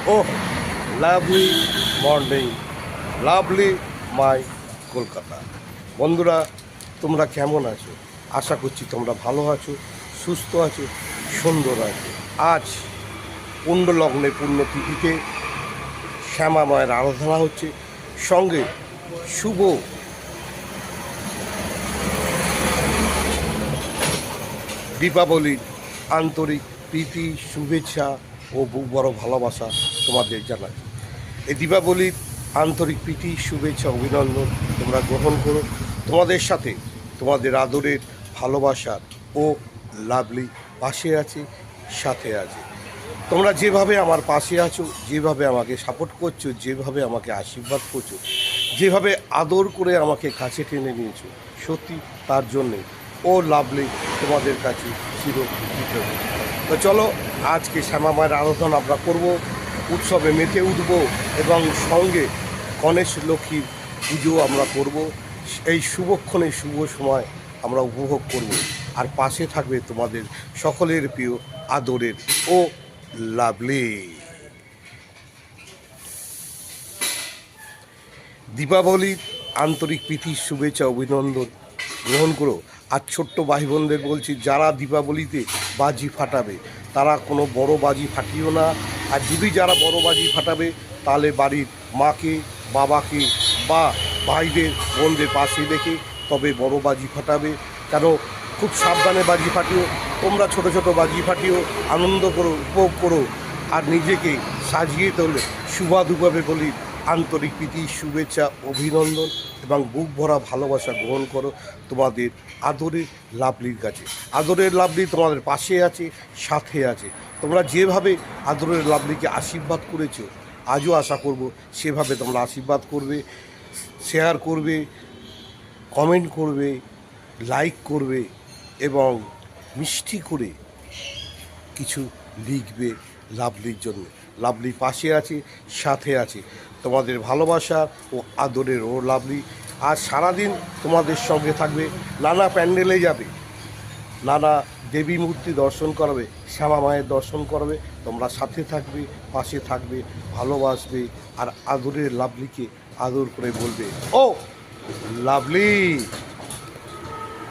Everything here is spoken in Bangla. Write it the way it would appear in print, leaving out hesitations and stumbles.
Oh, lovely morning, lovely my Kolkata. বন্ধুরা, তোমরা কেমন আছো? আশা করছি তোমরা ভালো আছো, সুস্থ আছো, সুন্দর আছো। আজ পুণ্যলগ্নে পুণ্যতিথিতে শ্যামা মায়ের আরাধনা হচ্ছে, সঙ্গে শুভ দীপাবলির আন্তরিক প্রীতি, শুভেচ্ছা ও বুক বড় ভালোবাসা তোমাদের জানাই। এই দীপাবলির আন্তরিক প্রীতি, শুভেচ্ছা, অভিনন্দন তোমরা গ্রহণ করো। তোমাদের সাথে তোমাদের আদরের, ভালোবাসার ও লাভলি পাশে আছে, সাথে আছে। তোমরা যেভাবে আমার পাশে আছো, যেভাবে আমাকে সাপোর্ট করছো, যেভাবে আমাকে আশীর্বাদ করছো, যেভাবে আদর করে আমাকে কাছে টেনে নিয়েছো, সত্যি তার জন্যে ও লাভলি তোমাদের কাছে চিরকৃতজ্ঞ। তো চলো, আজকে শ্যামা মায়ের আরাধনা আমরা করব, উৎসবে মেতে উঠব এবং সঙ্গে গণেশ লক্ষ্মীর পুজো আমরা করব। এই শুভক্ষণে, শুভ সময় আমরা উপভোগ করব, আর পাশে থাকবে তোমাদের সকলের প্রিয় আদরের ও লাভলি। দীপাবলির আন্তরিক প্রীতি, শুভেচ্ছা, অভিনন্দন গ্রহণ করো। আর ছোট্ট ভাই বোনদের বলছি, যারা দীপাবলিতে বাজি ফাটাবে তারা কোনো বড় বাজি ফাটিও না। আর যদি যারা বড় বাজি ফাটাবে তাহলে বাড়ির মাকে, বাবাকে বা ভাইদের, বোনদের পাশে রেখে তবে বড় বাজি ফাটাবে। কেন, খুব সাবধানে বাজি ফাটিও। তোমরা ছোট ছোট বাজি ফাটিও, আনন্দ করো, উপভোগ করো, আর নিজেকে সাজিয়ে তোলে শুভাদুভাবে বলি আন্তরিক প্রীতি, শুভেচ্ছা, অভিনন্দন এবং বুক ভরা ভালোবাসা গ্রহণ করো তোমাদের আদরের লাভলির কাছে। আদরের লাভলি তোমাদের পাশে আছে, সাথে আছে। তোমরা যেভাবে আদরের লাভলিকে আশীর্বাদ করেছো, আজও আশা করব সেভাবে তোমরা আশীর্বাদ করবে, শেয়ার করবে, কমেন্ট করবে, লাইক করবে এবং মিষ্টি করে কিছু লিখবে লাভলির জন্য। লাভলি পাশে আছে, সাথে আছে। তোমাদের ভালোবাসা ও আদরের ও লাভলি আজ সারাদিন তোমাদের সঙ্গে থাকবে। নানা প্যান্ডেলে যাবে, নানা দেবী মূর্তি দর্শন করাবে, শ্যামা মায়ের দর্শন করাবে। তোমরা সাথে থাকবে, পাশে থাকবে, ভালোবাসবে, আর আদরের লাভলিকে আদর করে বলবে, ও লাভলি।